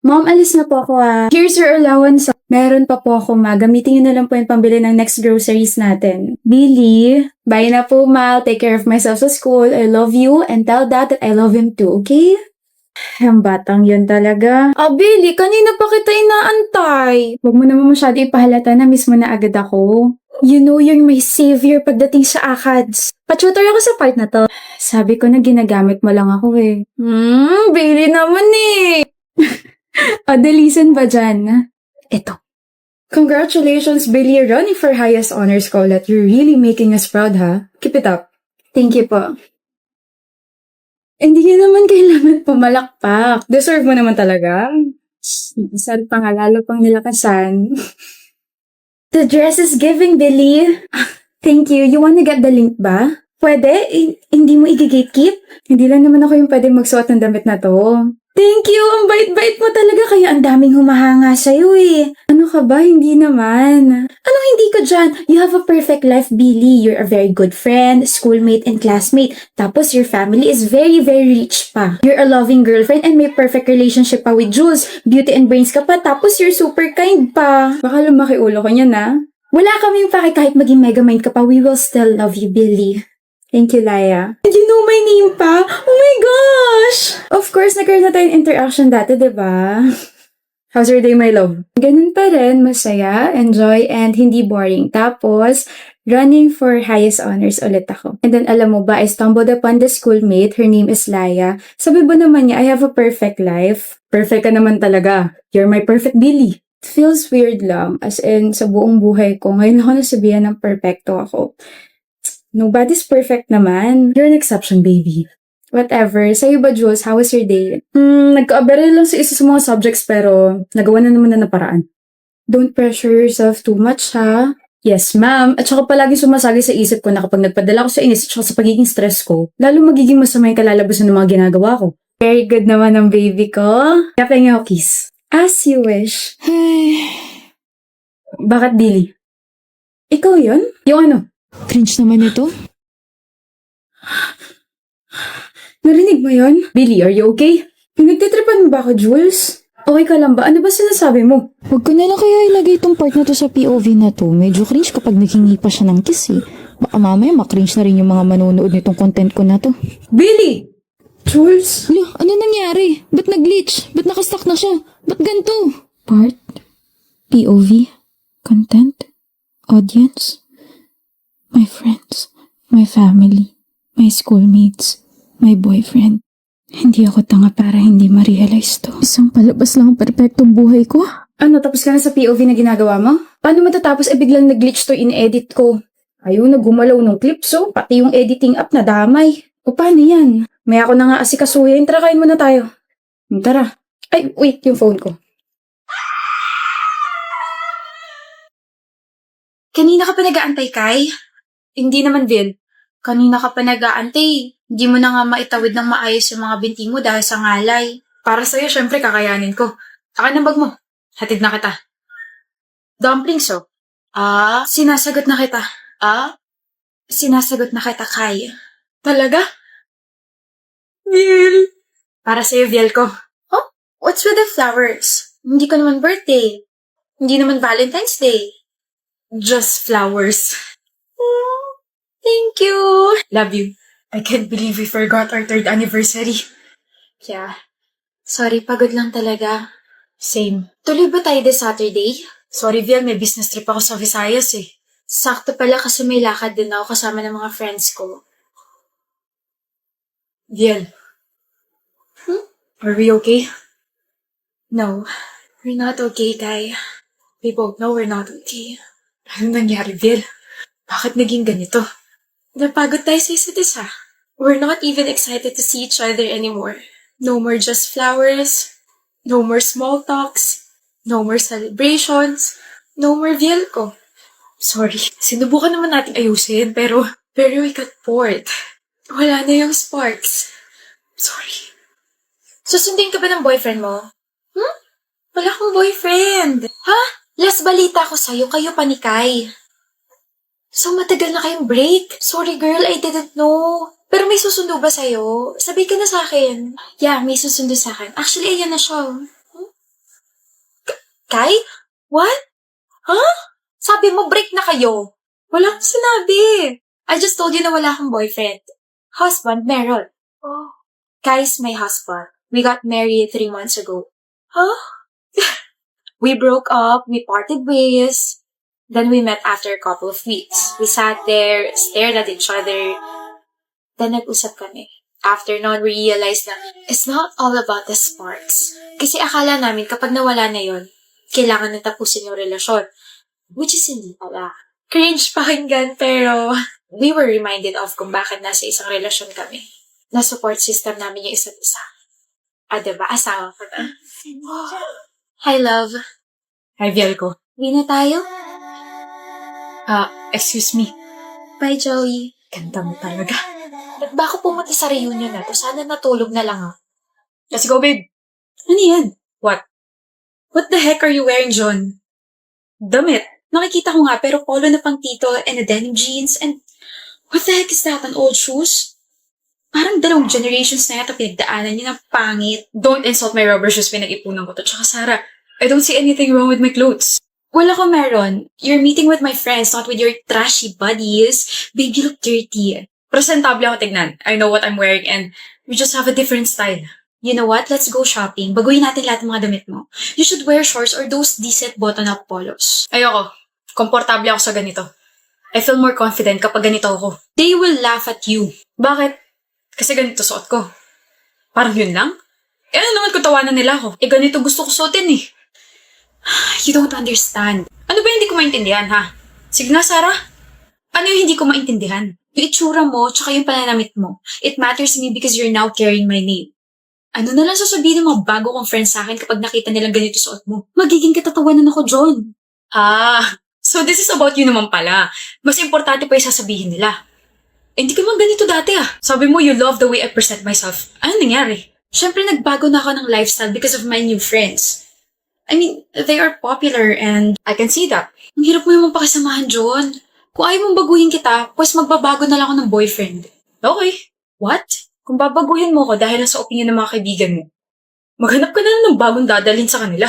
Mom, alis na po ako Here's your allowance. Meron pa po ako gamitin niyo na lang po yung pambili ng next groceries natin. Billy, bye na po ma. Take care of myself sa school. I love you and tell dad that I love him too, okay? Ang batang yun talaga. Billy, kanina pa kita inaantay. Huwag mo naman masyado ipahalata na miss mo na agad ako. You know you're my savior pagdating sa ACADS. Pa-tutor ako sa part na to. Sabi ko na ginagamit mo lang ako eh. Billy naman eh. Dalisan ba dyan? Eto. Congratulations, Billy. You're running for highest honors college. You're really making us proud, ha? Keep it up. Thank you po. Hindi naman kailangan pumalakpak. Deserve mo naman talaga. Saan pa nga, lalo pang nilakasan. The dress is giving, Billy. Thank you. You wanna get the link ba? Pwede? Hindi mo i-gatekeep? Hindi lang naman ako yung pwede magsuot ng damit na to. Thank you! Ang bait-bait mo talaga kaya ang daming humahanga sa'yo eh. Ano ka ba? Hindi naman. Anong hindi ka dyan? You have a perfect life, Billy. You're a very good friend, schoolmate, and classmate. Tapos your family is very, very rich pa. You're a loving girlfriend and may perfect relationship pa with Jules. Beauty and brains ka pa, tapos you're super kind pa. Baka lumaki ulo ko niyan Wala kaming pake kahit maging megamind ka pa, we will still love you, Billy. Thank you, Laya. And you know my name pa? Oh my gosh! Of course, nagkaroon na tayong interaction dati, diba? How's your day, my love? Ganun pa rin, masaya, enjoy, and hindi boring. Tapos, running for highest honors ulit ako. And then, alam mo ba, I stumbled upon the schoolmate. Her name is Laya. Sabi ba naman niya, I have a perfect life. Perfect ka naman talaga. You're my perfect Billy. It feels weird lang, as in, sa buong buhay ko, ngayon ako nasabihan ng perfecto ako. Nobody's perfect naman. You're an exception, baby. Whatever. Sa'yo ba, Jules? How was your day? Nagka-abere lang sa isa sa mga subjects pero nagawa na naman na paraan. Don't pressure yourself too much, ha? Yes, ma'am. At saka palagi sumasagi sa isip ko na kapag nagpadala ko sa inis at saka sa pagiging stress ko, lalo magiging masama yung kalalabasan ng mga ginagawa ko. Very good naman ang baby ko. Kaya pengen ako kiss. As you wish. Bakit, Billy? Ikaw yun? Yung ano? Cringe naman ito. Narinig mo yon? Billy, are you okay? Pinagtitripan mo ba ako, Jules? Okay ka lang ba? Ano ba sinasabi mo? Huwag ko na lang kaya ilagay itong part na to sa POV na to. Medyo cringe kapag naghingi pa siya ng kiss eh. Baka mamaya makringe na rin yung mga manonood nitong content ko na to. Billy! Jules? Lo, ano nangyari? Ba't nag-glitch? Ba't nakastuck na siya? Ba't ganito? Part? POV? Content? Audience? My friends? My family? My schoolmates? My boyfriend? Hindi ako tanga para hindi ma-realize to. Isang palabas lang ang perpektong buhay ko. Ano, tapos ka na sa POV na ginagawa mo? Paano matatapos biglang nag-glitch to in-edit ko? Ayaw na gumalaw ng clips pati yung editing app na damay. O paano yan? May ako na nga asikasuhin. Tara, kain muna tayo. Tara. Ay, wait, yung phone ko. Kanina ka pa nag-aantay, Kai? Hindi naman, Vil. Kanina ka pa nag-aantay. Hindi mo na nga maitawid ng maayos yung mga binti mo dahil sa ngalay. Para sa'yo, syempre, kakayanin ko. Akin ang bag mo. Hatid na kita. Dumplings, sinasagot na kita. Sinasagot na kita, Kai. Talaga? Vil. Para sa'yo, Viel ko. Oh, what's with the flowers? Hindi ko naman birthday. Hindi naman Valentine's Day. Just flowers. Thank you. Love you. I can't believe we forgot our 3rd anniversary. Yeah. Sorry, pagod lang talaga. Same. Tuloy ba tayo this Saturday? Sorry, Viel, may business trip ako sa Visayas eh. Sakto pala kasi may lakad din ako kasama ng mga friends ko. Viel. Are we okay? No. We're not okay, Kai. We both know we're not okay. Ano nangyari, Viel? Bakit naging ganito? Napagod tayo sa isa't isa. We're not even excited to see each other anymore. No more just flowers. No more small talks. No more celebrations. No more Viel ko. Sorry. Sinubukan naman natin ayusin, pero we got bored. Wala na yung sparks. Sorry. Susundin ka ba ng boyfriend mo? Wala akong boyfriend. Ha? Last balita ko sa'yo, kayo pa ni Kai. So, matagal na kayong break. Sorry, girl, I didn't know. Pero may susundo ba sa'yo? Sabi ka na sa akin. Yeah, may susundo sa akin. Actually, ayan na siya. Kai? What? Huh? Sabi mo break na kayo. Wala akong sinabi. I just told you na wala akong boyfriend. Husband, meron. Oh. Kai's my husband. We got married 3 months ago. Huh? We broke up, we parted ways. Then we met after a couple of weeks. We sat there, stared at each other. Then nag-usap kami. After nun, we realized na it's not all about the sparks. Kasi akala namin kapag nawala na yon, kailangan na tapusin yung relasyon. Which is hindi pala. Cringe pakinggan, pero we were reminded of kung bakit nasa isang relasyon kami. Na support system namin yung isa't isa. Diba? Asawa ko na. Hi, love. Hi, Vielco. Uwi na tayo? Excuse me. Bye, Joey. Ganda mo talaga. Ba't ba ako pumunta sa reunion na to? Sana natulog na lang Let's go, babe. Ano yan? What? What the heck are you wearing, John? Damit. Nakikita ko nga pero polo na pang tito and a denim jeans and what the heck is that? An old shoes? Parang 2 generations na yata pinagdaanan niyo ng pangit. Don't insult my rubber shoes. Pinag-ipunan ko to. Tsaka, Sarah, I don't see anything wrong with my clothes. Wala ko meron. You're meeting with my friends, not with your trashy buddies. Babe, you look dirty. Presentable ako tignan. I know what I'm wearing and we just have a different style. You know what? Let's go shopping. Baguhin natin lahat ng mga damit mo. You should wear shorts or those decent button-up polos. Ayoko. Komportable ako sa ganito. I feel more confident kapag ganito ako. They will laugh at you. Bakit? Kasi ganito suot ko. Parang yun lang? Ano naman kung tawanan nila ako? Ganito gusto ko suotin eh. You don't understand. Ano ba hindi ko maintindihan, ha? Sige nga, Sarah. Ano yung hindi ko maintindihan? Yung itsura mo, tsaka yung pananamit mo. It matters to me because you're now carrying my name. Ano na lang sasabihin ng mga bago kong friends sa akin kapag nakita nilang ganito suot mo? Magiging katatawanan ako, John. So this is about you naman pala. Mas importante pa yung sasabihin nila. Hindi ka man ganito dati Sabi mo you love the way I present myself. Ano nangyari? Siyempre nagbago na ako ng lifestyle because of my new friends. I mean, they are popular and I can see that. ang hirap mo naman pakisamahan, John. Kung ayaw mong baguhin kita, pues magbabago na lang ako ng boyfriend. Okay. What? Kung babaguhin mo ko dahil sa opinion ng mga kaibigan mo, maghanap ka na lang ng bagong dadalhin sa kanila.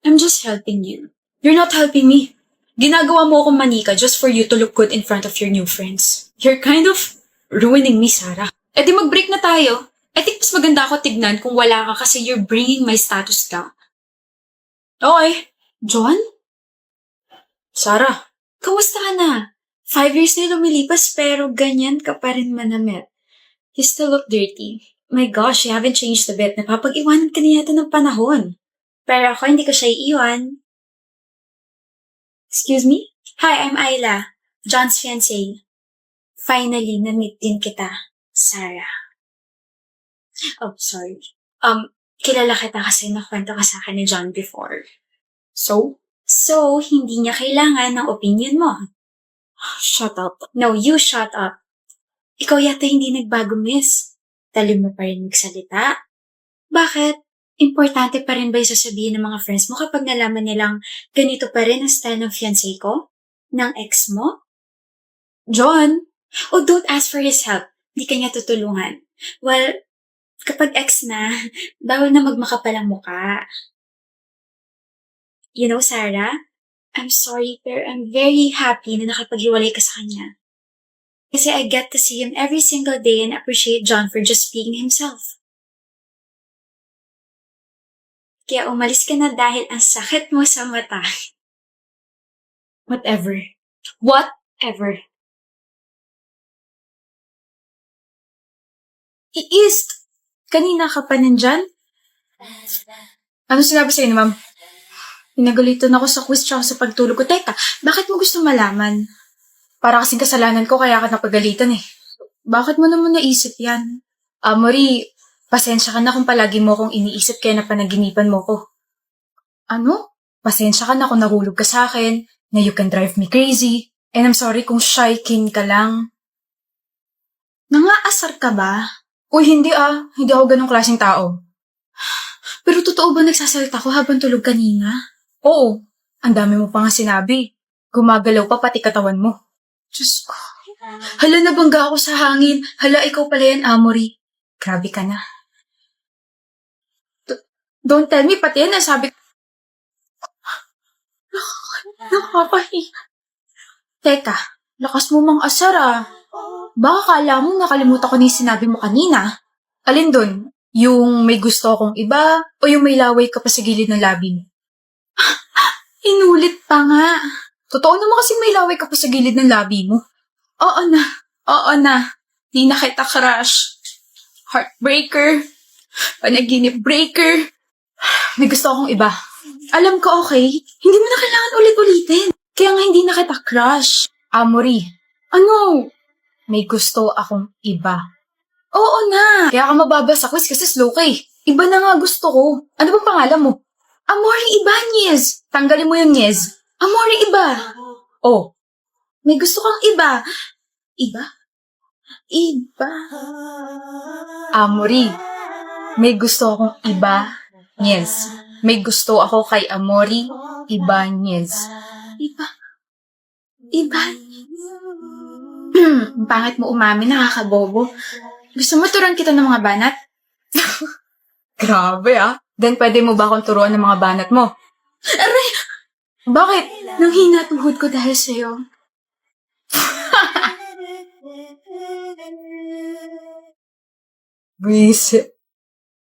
I'm just helping you. You're not helping me. Ginagawa mo akong manika just for you to look good in front of your new friends. You're kind of ruining me, Sarah. Di mag-break na tayo. I think mas maganda ako tignan kung wala ka kasi you're bringing my status down. Okay. John? Sarah. Kamusta ka na? 5 years na lumilipas pero ganyan ka pa rin manamit. You still look dirty. My gosh, you haven't changed a bit. Napapag-iwanan ka na yata ng panahon. Pero ako, hindi ko siya iiwan. Excuse me? Hi, I'm Ayla. John's fiancé. Finally, na-meet din kita, Sarah. Oh, sorry. Kilala kita kasi nakwento ka sa akin ni John before. So? So, hindi niya kailangan ng opinion mo. Shut up. No, you shut up. Ikaw yata hindi nagbago, miss. Talim mo pa rin magsalita. Bakit? Importante pa rin ba yung sasabihin ng mga friends mo kapag nalaman nilang ganito pa rin ang style ng fiancé ko? Ng ex mo? John? Oh, don't ask for his help. Hindi ka niya tutulungan. Well, kapag ex na, bawal na magmakapal ang muka. You know, Sarah, I'm sorry, pero I'm very happy na nakapaghiwalay ka sa kanya. Kasi I get to see him every single day and appreciate John for just being himself. Kaya umalis ka na dahil ang sakit mo sa mata. Whatever. Whatever. East! Kanina ka pa nandyan? Ano sinabi sa'yo ni ma'am? Pinagalitan ako sa quiz tsaka sa pagtulog ko. Teka, bakit mo gusto malaman? Para kasing kasalanan ko kaya ka napagalitan eh. Bakit mo naman naisip yan? Mori, pasensya ka na kung palagi mo akong iniisip kaya napanaginipan mo ko. Ano? Pasensya ka na kung nahulog ka sa akin, na you can drive me crazy, and I'm sorry kung shy king ka lang. Nangaasar ka ba? Uy, hindi Hindi ako ganong klaseng tao. Pero totoo ba nagsasalita ko habang tulog kanina? Oo, ang dami mo pa nga sinabi. Gumagalaw pa pati katawan mo. Diyos ko. Hala, nabangga ako sa hangin. Hala, ikaw pala yan, Amory. Grabe ka na. Don't tell me, pati yan nasabi. Nakakahiya. Teka, lakas mo mang asar ah. Baka kala mo nakalimutan ko na yung sinabi mo kanina. Alin dun? Yung may gusto akong iba o yung may laway ka pa sa gilid ng labi mo? Inulit pa nga. Totoo naman kasi may laway ka pa sa gilid ng labi mo. Oo na. Oo na. Di na kita crush. Heartbreaker. Panaginip breaker. May gusto akong iba. Alam ko, okay? Hindi mo na kailangan ulit-ulitin. Kaya nga hindi na kita crush. Amory. Ano? May gusto akong iba. Oo na. Kaya ka mababa sa quiz kasi slow ka eh. Iba na nga gusto ko. Ano bang pangalan mo? Amory Ibanez. Tanggalin mo yung Nyez. Amory iba. Oh. May gusto kang iba. Iba? Iba. Amory. May gusto akong iba. Nyez. May gusto ako kay Amory Ibanez. Iba. Iba. Ang pangit mo umamin, nakakabobo. Gusto mo turuan kita ng mga banat? Grabe ah. Then pwede mo ba akong turuan ng mga banat mo? Aray! Bakit? Nanghina tuhod ko dahil sa'yo. Buisit.